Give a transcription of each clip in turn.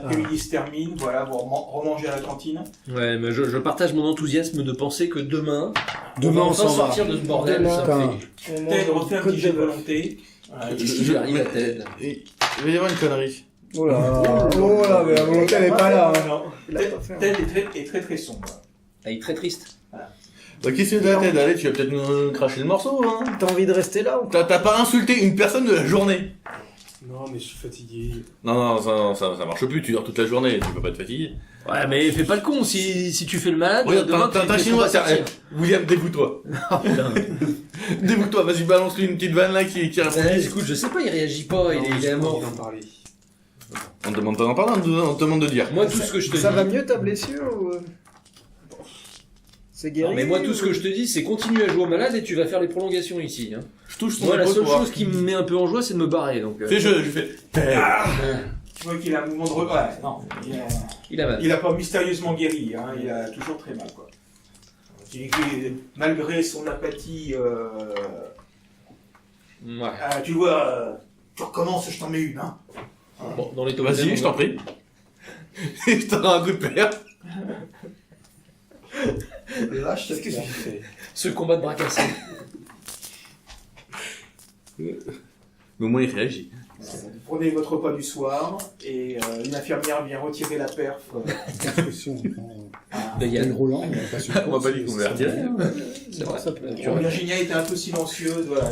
l'après-midi se termine, voilà, vous remangez à la cantine. Ouais, mais je partage mon enthousiasme de penser que demain on va s'en va. sortir de ce bordel. Demain, Ça me fait... Ted refait un petit jet de volonté. Voilà, Qu'est-ce qui lui arrive à Ted? Il va y avoir une connerie. Oh là, mais la volonté elle est pas là. Hein. non, Il a pas fait, hein. Ted est très sombre. Ah, il est très triste. Bah, qu'est-ce que t'as, Ted? Allez, tu vas peut-être nous cracher le morceau, hein. T'as envie de rester là ou T'as pas insulté une personne de la journée. Non, mais je suis fatigué. Non, ça marche plus, tu dors toute la journée, tu peux pas te fatiguer. Ouais, mais fais pas le con si tu fais le malade. Regarde, demain, t'as tu un fais chinois, pas sortir. William, dévoue-toi. Dévoue-toi, vas-y, balance-lui une petite vanne là qui répond. Écoute, je sais pas, il réagit pas, il est mort. d'en parler. On te demande pas d'en parler, on te demande de dire. Moi, tout ce que je te dis. ça va mieux ta blessure ou c'est guéri? Non, mais moi, tout ce que je te dis, c'est continue à jouer au malade et tu vas faire les prolongations ici. Hein. Je touche son Moi, la épaule seule pour voir. chose qui me met un peu en joie, c'est de me barrer. Donc, Tu sais, je fais. Tu vois qu'il a un mouvement de regret. Ouais, non, il a mal. il a pas mystérieusement guéri, hein, il a toujours très mal, quoi. Malgré son apathie, Ouais. tu vois, tu recommences, je t'en mets une, hein. Bon, dans les top Vas-y, 10, je t'en prie. Je t'en rends un coup de paire. Lâche, Qu'est-ce que tu fais? Ce combat de bras cassés. Mais au moins, il réagit. Vous prenez votre repas du soir et une infirmière vient retirer la perf. De Yann. Roland, On m'a pas dit qu'on voulait retirer. hein. C'est vrai. Virginia était un peu silencieuse. Voilà.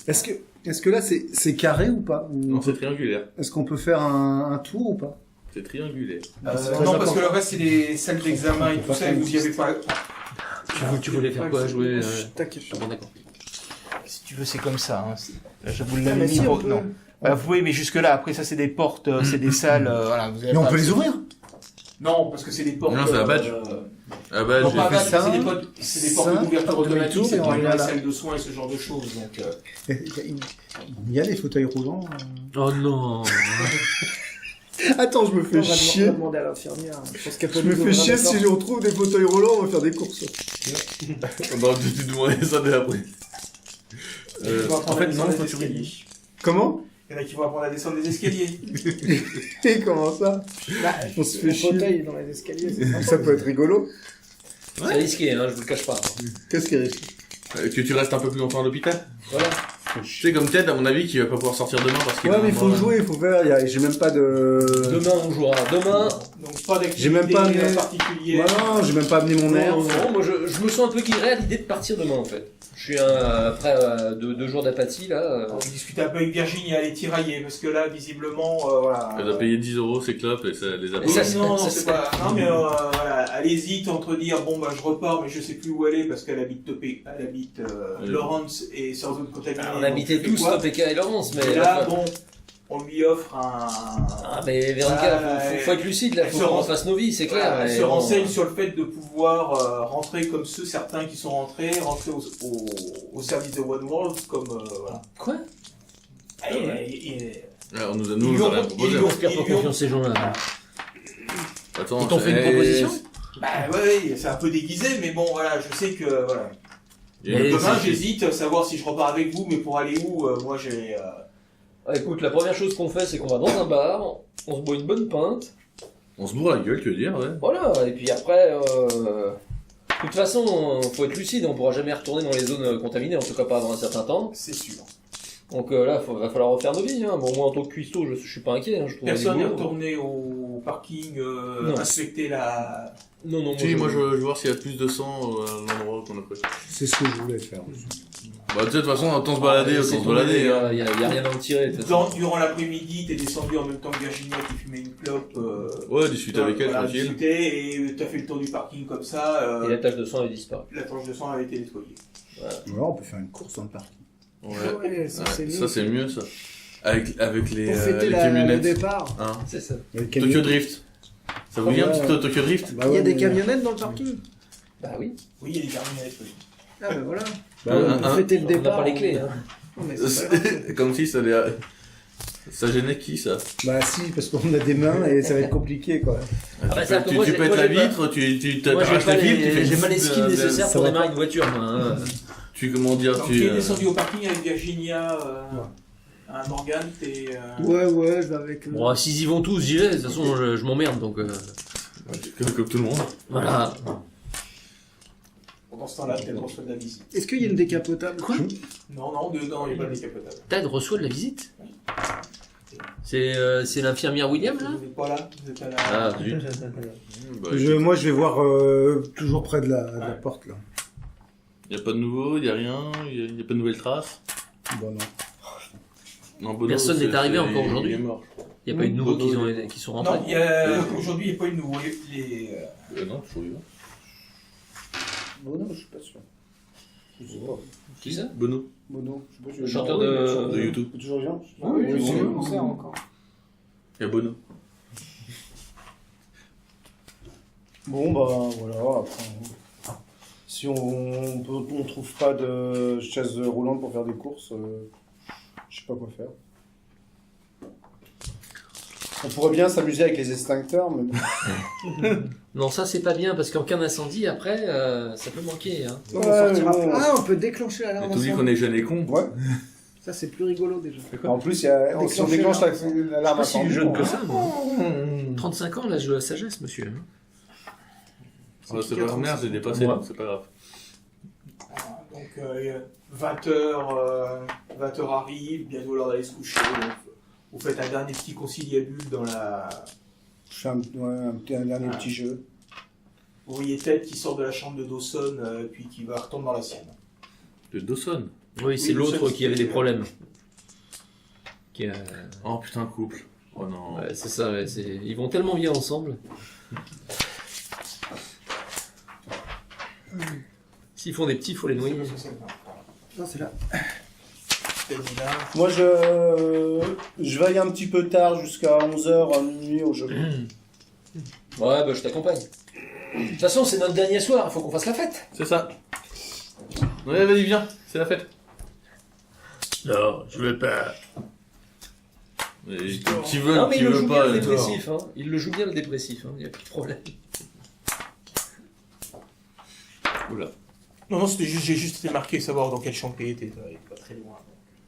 Est-ce que là c'est carré ou pas? Non, c'est triangulaire. Est-ce qu'on peut faire un tour ou pas? C'est triangulaire. Non, parce que le reste, c'est des salles d'examen et tout ça, et vous y avez pas. Tu voulais faire quoi? Jouer T'inquiète pas. Bon, d'accord. Si tu veux, c'est comme ça. Hein. Je vous Ah, l'avais mais mis. si, on pour- peut. Non. Bah, vous pouvez, mais jusque-là, après, ça, c'est des portes, c'est des salles. Voilà, vous avez Mais on pas peut les accès. ouvrir? Non, parce que c'est des portes. Non, c'est la badge. Ah bah, Non, j'ai pas fait badge, ça. c'est des portes, c'est des portes Ça, d'ouverture porte de automatique, demi-tour, c'est et pour on aller dans les regarde là. salles de soins et ce genre de choses. Donc, Il y a des fauteuils roulants. Oh non. Attends, je me fais On chier. va demander à l'infirmière. Je pense qu'elle peut Je me nous fais ouvrir chier la si porte. je retrouve des fauteuils roulants, on va faire des courses. On aurait dû te demander ça dès après. il y en a qui vont En apprendre fait, à descendre non, des faut tu escaliers. Comment? Il y en a qui vont apprendre à descendre des escaliers. Et comment ça? Bah, On se fait le chier. fauteuil dans les escaliers, c'est sympa. Ça peut être rigolo. C'est risqué, hein, je vous le cache pas. Qu'est-ce qui est risqué? Que tu restes un peu plus longtemps à l'hôpital. Voilà. Tu sais, comme Ted, à mon avis, qui va pas pouvoir sortir demain parce qu'il Ouais, a mais un il faut bras- jouer, il faut faire. J'ai même pas de. Demain, on jouera. Demain. Donc, pas d'activité J'ai même pas amené- particulière. Non, j'ai même pas amené mon air. Non, moi je me sens un peu guiré à l'idée de partir demain en fait. Je suis après 2 jours d'apathie là. On discute un peu avec Virginie, elle est tiraillée, parce que là, visiblement, voilà. Elle a payé 10 € ses clopes et ça les a Et Oui, ça, payés. non, ça, c'est c'est- pas. Non, mais voilà, elle hésite entre dire bon bah je repars, mais je sais plus où elle est parce qu'elle habite elle habite Lawrence et sans doute contaminée. On habitait tous Top et Laurence, mais Et là, bon, on lui offre un. Ah mais Véronica, faut être lucide là, elle faut se qu'on rend- fasse nos vies, c'est clair. Voilà, elle mais se bon. renseigne sur le fait de pouvoir rentrer comme certains qui sont rentrer au service de One World, comme voilà. Quoi? Alors, on nous a Ils lui on ont- a proposé. ils lui ont- J'inspire pas ils lui ont- confiance ces gens-là. Attends, Ils t'ont fait une proposition? Bah ouais, c'est un peu déguisé, mais bon voilà, je sais que voilà. Mais Demain, c'est- j'hésite à savoir si je repars avec vous, mais pour aller où, moi j'ai. Ah, écoute, la première chose qu'on fait, c'est qu'on va dans un bar, on se boit une bonne pinte, On se bourre la gueule, tu veux dire, ouais. voilà, et puis après, de toute façon, faut être lucide, on pourra jamais retourner dans les zones contaminées, en tout cas pas avant un certain temps. C'est sûr. Donc là, va falloir refaire nos vies. Hein. Bon, moi en tant que cuistot, je suis pas inquiet. Hein. Je trouve Personne des n'est boulots. retourné au parking, Non. inspecter la. Non, non, Si, moi je veux voir s'il y a plus de sang à l'endroit qu'on a pris. C'est ce que je voulais faire. Bah, tu sais, de toute façon, autant se balader, C'est autant se tombé, balader. hein. y a rien à en tirer. de toute façon. Durant l'après-midi, t'es descendu en même temps que Virginia qui fumait une clope. Ouais, discuter avec elle, voilà, tranquille. discuter, et t'as fait le tour du parking comme ça. Et la tache de sang est disparue. La tranche de sang avait été nettoyée. Alors, on peut faire une course dans le parc. Ouais, Ouais, ça, c'est ça mieux. c'est mieux ça. Avec les, Pour fêter les le camionnettes. départ. Hein. C'est ça. Tokyo Drift. Ça vous dit un Ouais. petit peu Tokyo Drift? Bah Il y a ouais, des mais- camionnettes dans le parking. Bah oui. Oui, il y a des camionnettes, oui. Ah bah voilà. Bah ouais, Pour fêter le On n'a départ. pas les clés. Hein. Non, mais c'est pas grave. Comme si ça allait... Ça gênait qui ça? Bah si, parce qu'on a des mains et ça va être compliqué quoi. Ah bah, Tu ça, peux- tu moi, tu j'ai- peux être moi, la j'ai pas- vitre, tu Moi, j'ai t'arraches pas la fil, tu les, fais... j'ai pas les skills nécessaires ça pour va démarrer une voiture. Moi, hein. Tu, comment dire, Donc, tu... tu es descendu au parking avec Virginia. Morgane, t'es... Ouais, je vais avec. Bon, s'ils y vont tous, j'y vais. De toute façon, je m'emmerde, donc... Comme tout le monde. Voilà. Pendant ce temps-là, Ted reçoit de la visite. Est-ce qu'il y a une décapotable? Quoi? Non, dedans, il n'y a pas de décapotable. Ted reçoit de la visite. C'est l'infirmière William, là? Vous n'êtes pas là? Vous êtes pas là? Ah, zut. Bah, Moi, je vais voir toujours près de la porte, là. y a pas de nouveau, y a rien, y a pas de nouvelles traces. Bon, non. Non, Bono, Personne n'est arrivé encore aujourd'hui. Il est mort. Il n'y a pas eu de nouveaux Bono, qui sont Non, rentrés. aujourd'hui, il n'y a pas eu de nouveau. Non, toujours vivant. Bono, je suis pas sûr. Je sais pas. Qui ça? Bono, Bono, je sais pas si Le chanteur de... de YouTube. C'est toujours bien. On sert encore. Y a Bono. Bon, bah voilà, après. Si on trouve pas de chaise roulante pour faire des courses, je sais pas quoi faire. On pourrait bien s'amuser avec les extincteurs, mais. Non, ça c'est pas bien, parce qu'en cas d'incendie, après, ça peut manquer. Hein. On Ouais, sortira mais bon. plus. Ah, on peut déclencher Mais l'alarme t'oublies qu'on ensemble. est jeunes et cons. Ouais. Ça, c'est plus rigolo déjà. En plus, si on déclenche l'alarme Pas si incendie, jeune que on- ça, moi. 35 ans, l'âge de la sagesse, monsieur. C'est pas merde, j'ai dépassé, Ouais. donc c'est pas grave. Donc, 20h arrive, bientôt l'heure d'aller se coucher. Donc, vous faites un dernier petit conciliabule dans la... Je fais un dernier petit jeu. Vous voyez Ted qui sort de la chambre de Dawson, puis qui va retourner dans la sienne. De Dawson. Oui, c'est Oui, l'autre ça, qui avait des problèmes. Qui a... Oh putain, couple. Oh non. Ouais, c'est ça, ouais, ils vont tellement bien ensemble. S'ils font des petits, il faut les noyer. Non, c'est là. Ted est là. Moi, je veille un petit peu tard, jusqu'à 11h, à minuit au jeu. Ouais, bah je t'accompagne. De toute façon, c'est notre dernier soir, il faut qu'on fasse la fête. C'est ça. Ouais, vas-y, viens, c'est la fête. Non, je veux pas. Mais tu veux, Non, mais tu il le veux joue pas. bien le toi. dépressif, hein. Il le joue bien le dépressif, hein. Il n'y a plus de problème. Oula. Non, j'ai juste été marqué savoir dans quelle chambre il était pas très loin.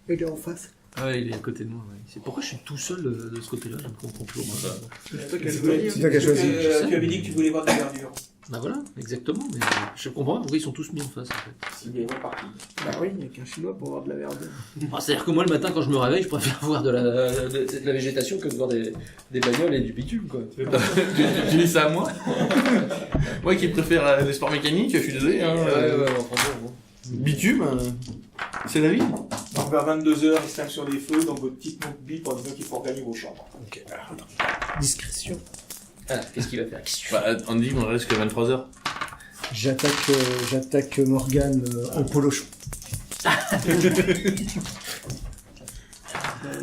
Il est en face. Ah ouais, il est à côté de moi, ouais. C'est pourquoi je suis tout seul de ce côté-là, je ne comprends plus. C'est toi qui as C'est choisi. C'est toi qui as choisi. Tu avais dit que tu voulais voir de la verdure. Bah voilà, exactement, mais je comprends pas pourquoi ils sont tous mis en face, en fait. S'il est parti. Bah oui, il n'y a qu'un chinois pour avoir de la verdure. Ah, c'est-à-dire que moi, le matin, quand je me réveille, je préfère voir de la végétation que de voir des bagnoles et du bitume, quoi. Tu dis ça à moi? Moi qui préfère les sports mécaniques, je suis désolé. Hein, enfin bon. Bitume, c'est la vie. Donc vers 22h, il se tape sur des feux dans votre petite montre bip en disant qu'il faut regagner vos chambres. Discrétion. Ah, qu'est-ce qu'il va faire? Qu'est-ce que tu fais? Bah, on dit qu'on reste jusqu'à 23h. J'attaque Morgane au polochon.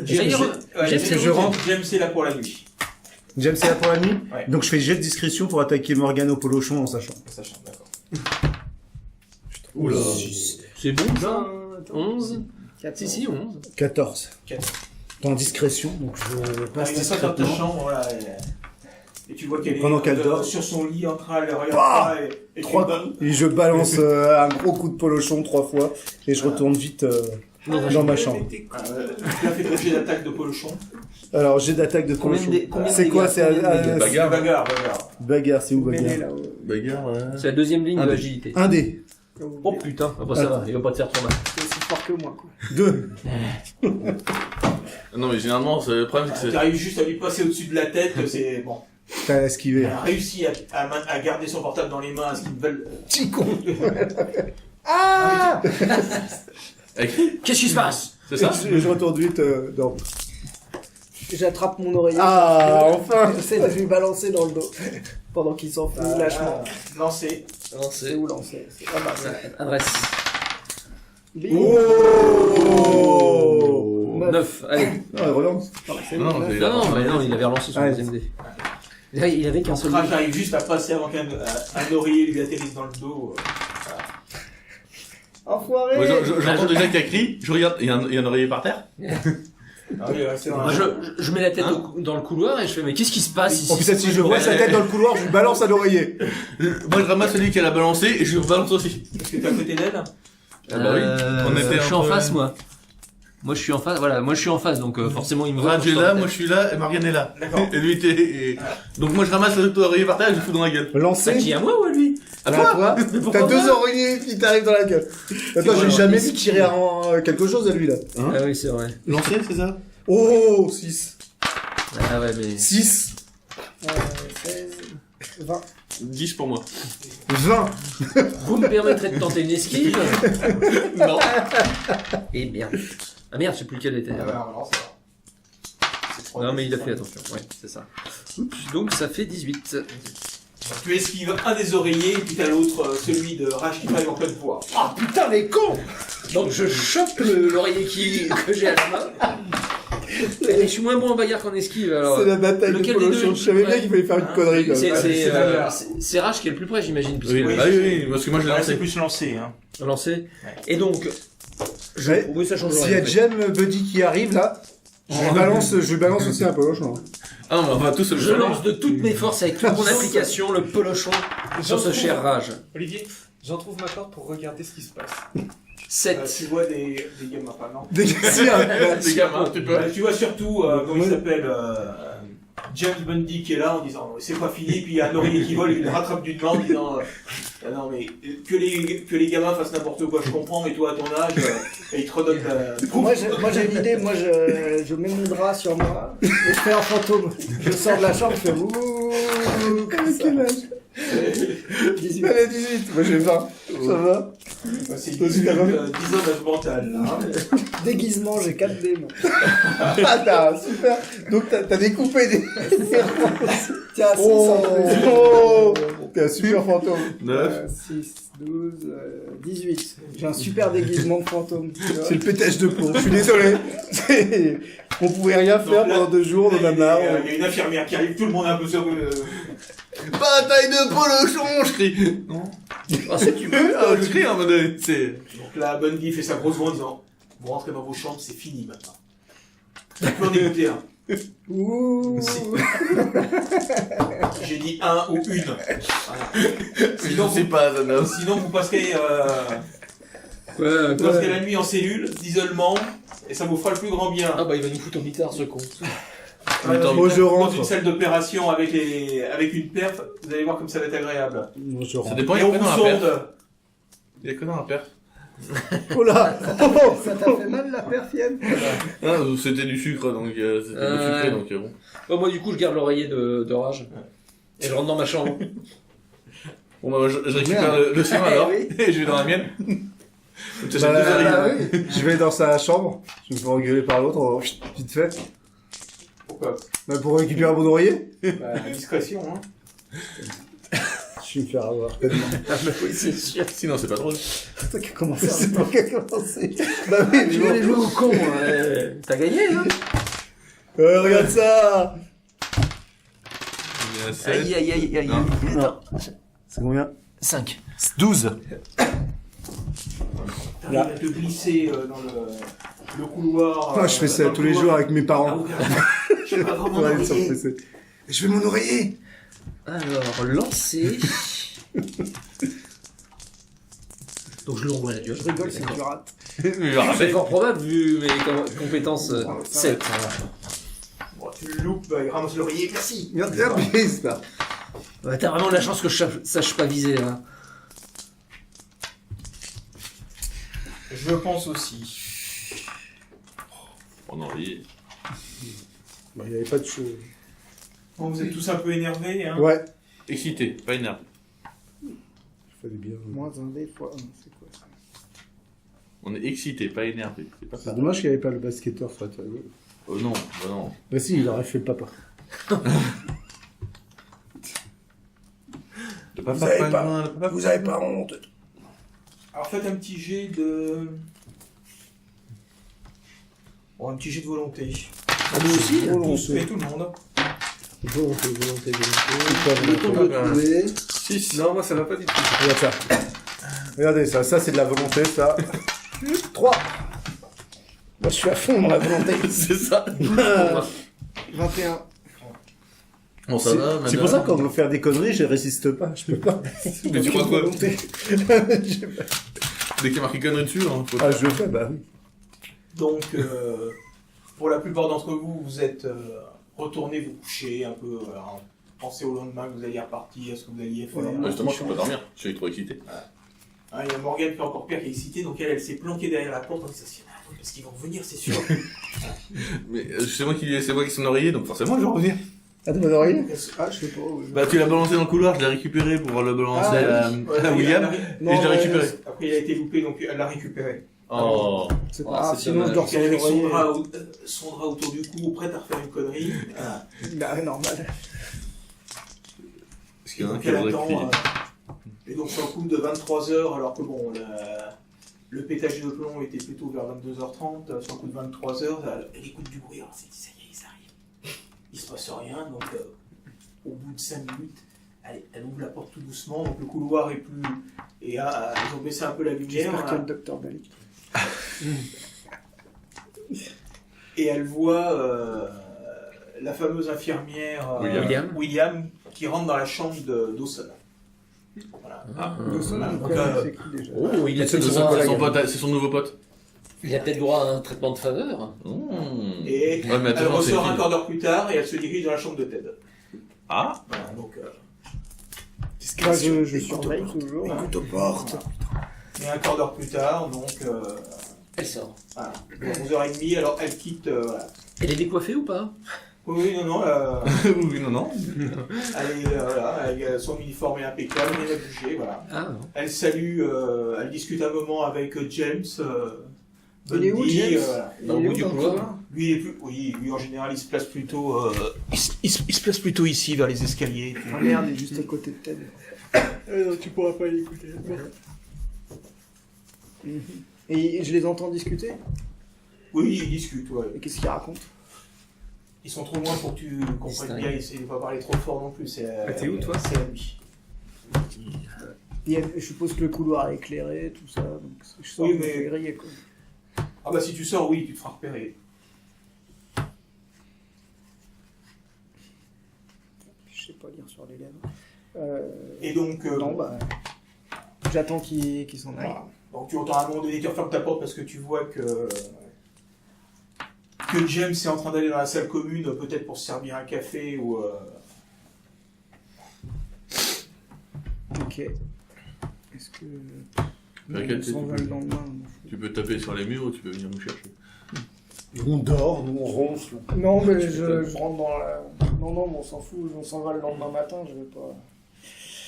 je rentre. James est là pour la nuit. James c'est là pour la nuit. Ouais. Donc je fais jet de discrétion pour attaquer Morgane au polochon dans sa chambre. Sa chambre, d'accord. Oula. C'est bon, ça? 11? 4. Si, 11. 14. 4. Dans discrétion, donc je passe Il est pas dans ta discrètement. chambre, voilà. Et tu vois qu'elle Pendant est qu'elle dort. sur son lit en train de regarder Bah et tu Trois- donnes- Et je balance un gros coup de polochon 3 fois et je retourne vite dans ma chambre. Tu as fait l'objet d'attaque de polochon. Alors j'ai d'attaque de Combien polochon. de combien de C'est quoi? dégâts? C'est Combien de dégâts? Bagarre. Bagarre. bagarre, c'est où Mêlé bagarre? là-haut. Bagarre, ouais. C'est la deuxième ligne de Un dé. l'agilité. Un dé. Oh putain, ah bah ça va, il va pas te faire trop mal. C'est aussi fort que moi, quoi. 2. Non, mais généralement, le problème, c'est que Tu c'est. arrives juste à lui passer au-dessus de la tête, c'est bon. T'as esquivé. Elle a réussi à garder son portable dans les mains, ce qui me veulent. Petit con. Ah Qu'est-ce qui se passe? C'est ça? Je retourne vite dans. J'attrape mon oreiller. Ah, enfin. J'essaie de lui balancer dans le dos. Pendant qu'il s'enfuit lâchement. Lancé. Non, C'est c'est... où lancer? C'est pas mal. Adresse. Bim. Oh 9, allez. Non, relance. C'est Non, bon, c'est- Non, non, mais non, il avait relancé son Ouais. deuxième dé. Il avait qu'un seul Quand dé. j'arrive juste à passer avant qu'un oreiller lui atterrisse dans le dos. Enfoiré. Ouais, j'entends déjà qu'elle crie, je regarde, il y a un oreiller par terre. Ah oui, c'est dans Moi, je mets la tête dans le couloir et je fais, mais qu'est-ce qui se passe ici? Oh putain, si je vois sa tête dans le couloir, je lui balance à l'oreiller. Moi, je ramasse celui qu'elle a balancé et je le balance aussi. Est-ce que t'es à côté d'elle? Ah bah oui, on était je suis en entre- face, moi. Moi je suis en face, voilà, moi je suis en face, donc forcément il me voit. Raj est là, moi je suis là, et Morgane est là. D'accord. Et lui était... Donc moi je ramasse l'oreiller par terre et je le fous dans la gueule. Ça Lancer. qui à moi ou à lui? À Là, toi toi, Mais pourquoi t'as deux pas oreillers qui t'arrivent dans la gueule. Attends, vrai, j'ai jamais ouais. vu tirer quelque chose à lui, là. Hein Ah oui, c'est vrai. Lancer, c'est ça? Oh, 6. Ah ouais, mais... 6. 16, 20. 10 pour moi. 20. Vous me permettrez de tenter une esquive? Non. Et merde. Ah merde, je sais plus lequel était. Ah bah, alors, ça va. C'est trois Non dés, mais il a ça fait va. attention, ouais, c'est ça. Oups, donc ça fait 18. Tu esquives un des oreillers, et puis t'as l'autre, celui de Raj qui t'arrive en pleine poire. Ah putain, les cons. Donc je chope l'oreiller que j'ai à la main. Et je suis moins bon en bagarre qu'en esquive alors. C'est la bataille de lequel des Polochon. deux Je savais bien Ouais. qu'il fallait faire une connerie, comme C'est ça. c'est la meilleure. c'est Raj qui est le plus près j'imagine. Puisque Oui, Oui. ah oui, parce que moi je l'ai Là, lancé. c'est plus lancé. Hein. lancé. Et donc, Ouais. oui ça change S'il y rien. a Jem Buddy qui arrive, là, je lui balance aussi un Polochon. Ah non, mais on va tous le Je lance de toutes mes forces avec toute mon application le polochon sur ce cher Raj. Olivier, j'en trouve ma corde pour regarder ce qui se passe. 7. Tu vois des gamins, pas non. Des Des gamins, tu peux. Tu vois surtout, comment il s'appelle, James Bundy qui est là en disant c'est pas fini, puis il y a un oreiller qui vole, il le rattrape d'une main en disant ah non mais que les gamins fassent n'importe quoi, je comprends, mais toi à ton âge, et il te redonne ta... Moi j'ai une idée, moi je mets mon drap sur moi et je fais un fantôme. Je sors de la chambre, je fais ouh comme Quel ça. âge 18. Elle a 18, moi j'ai 20. Ça va C'est Toi aussi, t'as 10 ans mental. Là. Déguisement, j'ai 4 dés moi. Ah, t'as, super. Donc t'as découpé des... Tiens, 6 Oh, t'es un super fantôme. 9. 6, 12, 18. J'ai un super déguisement de fantôme. tu vois. C'est le pétage de plomb, je suis désolé. On pouvait rien faire Donc là, pendant 2 jours, on en a marre. Il y a une infirmière qui arrive, tout le monde est un peu sur... Bataille de Polochon, je crie. Non. Ah, c'est tu peux. Ah, je crie en mode... C'est... Donc là, Bundy fait sa grosse voix en disant vous rentrez dans vos chambres, c'est fini maintenant. Tu peux en écouter un. Ouh. J'ai dit un ou une. Voilà. Sinon, c'est pas Zanov. Sinon vous passerez, Ouais, vous passerez la nuit en cellule d'isolement et ça vous fera le plus grand bien. Ah bah il va nous foutre au mitard ce con. Moi, je dans rentre. une salle d'opération avec une perf, vous allez voir comme ça va être agréable. Moi, je Ça rentre. dépend, il Et y a on quoi vous dans la perf? sonde. Il y a quoi dans la perf? Oh là oh. Ça t'a fait mal la perfienne? Ah, c'était du sucre, donc c'était du sucré, donc bon. Oh, moi du coup je garde l'oreiller de Raj. Et je rentre dans ma chambre. Bon bah je récupère le sien alors, Oui. et je vais dans la mienne. J'ai Bah, deux oreillers. oui. Je vais dans sa chambre, je me fais engueuler par l'autre, vite fait. Pourquoi Bah, pour récupérer mon oreiller, Bah, discrétion, hein. je vais me faire avoir tellement. Ah bah oui c'est sûr. Sinon c'est pas drôle. C'est toi qui a commencé. C'est pas qu'à commencer. Bah oui, mais Tu bon. veux les jouer au con, t'as gagné hein. Regarde ça. Il y a 7. Aïe aïe aïe aïe. Non. Attends. C'est combien 5. 12. T'arrives à te glisser dans le couloir. Ah, je fais ça dans le tous les couloir. jours avec mes Ah, parents. vous regardez. J'ai pas vraiment Ouais, ils sont envie. pressés. Je veux mon oreiller. Alors, lancer. Donc je l'envoie à la gueule. Je rigole, c'est que tu rates. C'est fort probable vu mes compétences 7. Bon, tu le loupes, il ramasse l'oreiller, merci. Merde, pisse là. Ouais, t'as vraiment de la chance que je sache pas viser là. Je pense aussi. Oh non, il... Bah, il n'y avait pas de cheveux. Bon, vous êtes tous un peu énervés, hein. Ouais. Excité, pas énervé. Il fallait bien. Moins un dé fois 1, c'est quoi ça? On est excité, pas énervé. C'est pas ça. C'est dommage qu'il n'y avait pas le basketteur sur la table. Oh non, bah non. Bah si, il aurait fait le papa. Le papa avez pas- pingouin, le papa- Vous avez pas honte. Alors faites un petit jet de... Bon, un petit jet de volonté. Nous aussi Tous, mais tout le monde. Volonté. Le temps de trouver. 6. Non, moi ça va pas du tout. Regarde ça. Regardez ça, ça c'est de la volonté, ça. 3. Moi je suis à fond dans la volonté. C'est ça. 21. Bon, ça C'est va, madame. c'est pour ça que quand on veut faire des conneries, je résiste pas. Je peux pas. Mais tu crois quoi? Volonté. Dès qu'il y a marqué connerie dessus, hein, faut... Ah, je le fais, bah oui. Donc, pour la plupart d'entre vous, vous êtes retournés vous coucher un peu, pensez au lendemain que vous alliez repartir, ce que vous alliez faire. Justement, je peux pas dormir. Je suis trop excité. Ah, il y a Morgane qui est encore pire, qui est excitée, donc elle s'est planquée derrière la porte en disant parce qu'ils vont revenir, c'est sûr. Mais c'est moi qui son oreiller, donc forcément je vais revenir. Ah, de mon oreille Ah, je sais pas. Bah tu l'as balancé dans le couloir, je l'ai récupéré pour le balancer à William, et je l'ai récupéré. Après, il a été loupé, donc elle l'a récupéré. Oh. C'est pas Ah, grave, c'est sinon je dommage. dors Donc sur elle est avec l'oreiller. son drap autour du cou, prête à refaire une connerie. Voilà. Bah, normal. Parce qu'il y en a un Donc qui elle voudrait attend. crier. Et donc sur le coup de 23h, alors que bon, le pétage de plomb était plutôt vers 22h30, sur le coup de 23h, elle écoute du bruit, alors elle s'est dit ça y est, ils arrivent. Il se passe rien, donc au bout de 5 minutes, elle ouvre la porte tout doucement, donc le couloir est plus... Et ils ont baissé un peu la lumière. J'espère qu'il y a le docteur Dalik. Et elle voit la fameuse infirmière William qui rentre dans la chambre de Dawson. Voilà. Dawson, Ah, on donc, connaît, c'est qui déjà Oh, il a C'est peut-être droit, c'est son nouveau pote. il a peut-être droit à un traitement de faveur. Et Ouais, mais elle attends, c'est ressort une un fille. quart d'heure plus tard et elle se dirige dans la chambre de Ted. Ah. Voilà, donc, Moi, je surveille toujours. écoute aux portes. Et un quart d'heure plus tard, donc Elle sort. voilà, 11h30, alors elle quitte. Voilà. Elle est décoiffée ou pas? Oui, non, Oui, non. elle est voilà, avec son uniforme est impeccable, elle a bougé, voilà. Ah, Elle salue, elle discute un moment avec James. Il est où, Bundy, James voilà. Dans le bout du couloir. Lui, il est plus, oui, lui en général, il se place plutôt, il se place plutôt ici, vers les escaliers. Ah merde, il est juste à côté de Ted. Non, tu pourras pas l'écouter. Et je les entends discuter. Oui, ils discutent, ouais. Et qu'est-ce qu'ils racontent? Ils sont trop loin pour que tu comprennes bien, ils ne vont pas parler trop fort non plus. t'es où, toi? C'est à lui. Je suppose que le couloir est éclairé, tout ça. Donc je sors, Oui, je me mais- fais griller, quoi. Ah bah si tu sors, oui, tu te feras repérer. Je sais pas lire sur les lèvres. Et donc, Non, bah. J'attends qu'il s'en aille. voilà. Donc tu entends à un moment donné, tu refermes ta porte parce que tu vois que James est en train d'aller dans la salle commune, peut-être pour se servir un café ou... Ok. Est-ce que. T'inquiète, On s'en va le lendemain. Tu peux taper sur les murs ou tu peux venir nous chercher. On dort, nous on ronfle. Non, mais je rentre dans la. Non, non, mais on s'en fout, on s'en va le lendemain matin, je vais pas.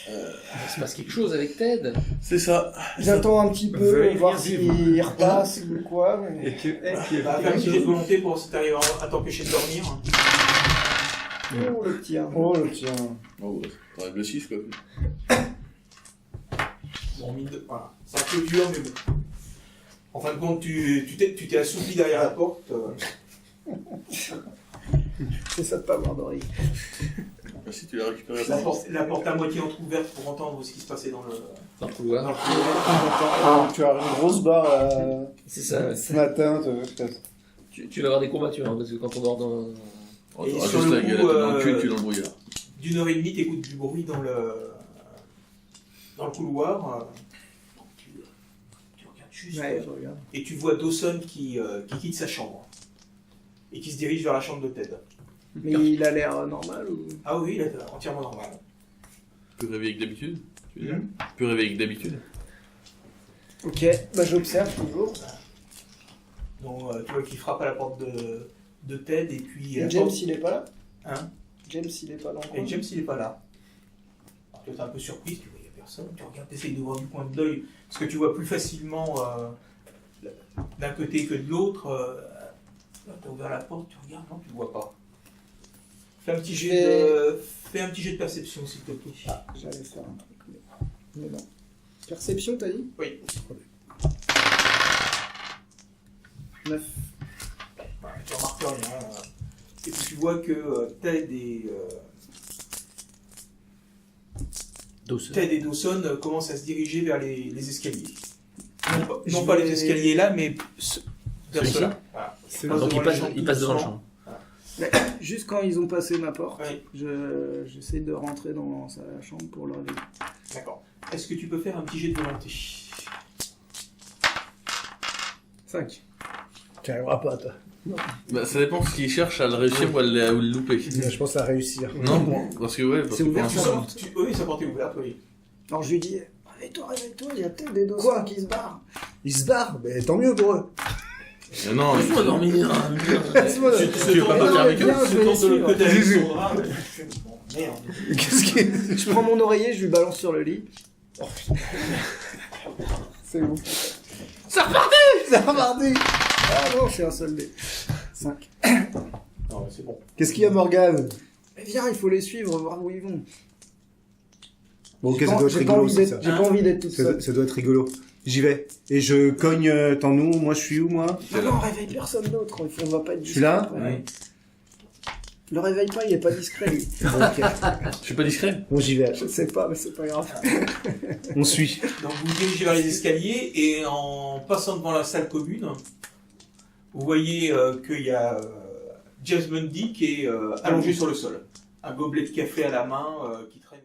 Il se passe quelque chose avec Ted. C'est ça. J'attends un petit peu, Veuillez voir venir, s'il repasse ou quoi. Mais... Et que, qui est Bah, faire un petit jet de volonté pour si t'arrives à t'empêcher de dormir. Oh, le petit. Hein. Oh le tien. Oh, t'enlèves le 6 quoi. Bon, voilà. C'est un peu dur, mais bon. En fin de compte, tu t'es assoupi derrière la porte. C'est ça de pas avoir d'oreille. Si tu l'as récupéré La porte à moitié entrouverte pour entendre ce qui se passait dans le couloir. Ah, tu as une grosse barre C'est ça, ouais. ce matin. Tu vas avoir des courbatures, hein, parce que quand on dort dans... Oh, Et t'auras sur juste le la coup, galette dans le cul et tu es dans le brouillard. d'une heure et demie, t'écoutes du bruit dans le couloir. Donc, tu regardes juste Ouais, je regarde. et tu vois Dawson qui quitte sa chambre et qui se dirige vers la chambre de Ted. Mais il a l'air normal ou. Ah oui, il est entièrement normal. Tu peux rêver avec d'habitude. Tu veux dire Mhm. Tu peux rêver avec d'habitude. Ok, bah j'observe toujours. Donc tu vois qu'il frappe à la porte de Ted et puis... Et James, il est pas là? Hein? James, il est pas dans le coin? Et James, il est pas là. Alors, toi, t'es un peu surprise, tu vois, il n'y a personne. Tu regardes, t'essayes de voir du coin de l'œil, parce que tu vois plus facilement d'un côté que de l'autre. Là, t'as ouvert la porte, tu regardes, non, tu ne vois pas. Fais un petit jet de perception, s'il te plaît. Ah, j'allais faire un truc, mais non. Perception, t'as dit? Oui. 9. Ouais, tu remarques rien. Et puis tu vois que Ted et Dawson commencent à se diriger vers les escaliers. Non pas les escaliers là, mais vers Celui-ci. ceux-là. Voilà. C'est Donc devant il passe devant le doucement. champ. Mais juste quand ils ont passé ma porte, Oui, j'essaie de rentrer dans sa chambre pour leur dire. d'accord. Est-ce que tu peux faire un petit jet de volonté? 5. Tu arriveras pas, toi. Bah, ça dépend s'il cherche à le réussir ou à le louper. Je pense à réussir. Non, parce que ouais, parce C'est que ouvert, pour ça l'instant- Oui, sa porte est ouverte, oui. Alors je lui dis, réveille-toi, il y a peut-être des dossiers qui se barrent. Ils se barrent, mais tant mieux pour eux. Non, laisse-moi dormir. Laisse-moi Tu veux pas partir avec eux Viens, je vais les de l'autre suivre. côté avec son drap. Merde. Qu'est-ce qui est... Je prends mon oreiller, je lui balance sur le lit. Oh, c'est bon. C'est reparti. Ah non, c'est un seul dé. 5. Non, mais c'est bon. Qu'est-ce qu'il y a, Morgane? Mais viens, il faut les suivre, voir où ils vont. Bon, ok, J'ai ça pas- doit être j'ai pas rigolo, envie c'est d'être- ça. J'ai pas envie d'être toute seule. Ça doit être rigolo. J'y vais. Et je cogne, t'en où? Moi, je suis où, moi? Non, réveille personne d'autre, on va pas être Je suis là? discret. Ouais. Le réveille pas, il est pas discret lui. Ok. Je suis pas discret. Bon, j'y vais. Je sais pas, mais c'est pas grave. On suit. Donc vous vous dirigez vers les escaliers et en passant devant la salle commune, vous voyez qu'il y a James Bundy qui est allongé sur le sol. Un gobelet de café à la main qui traîne.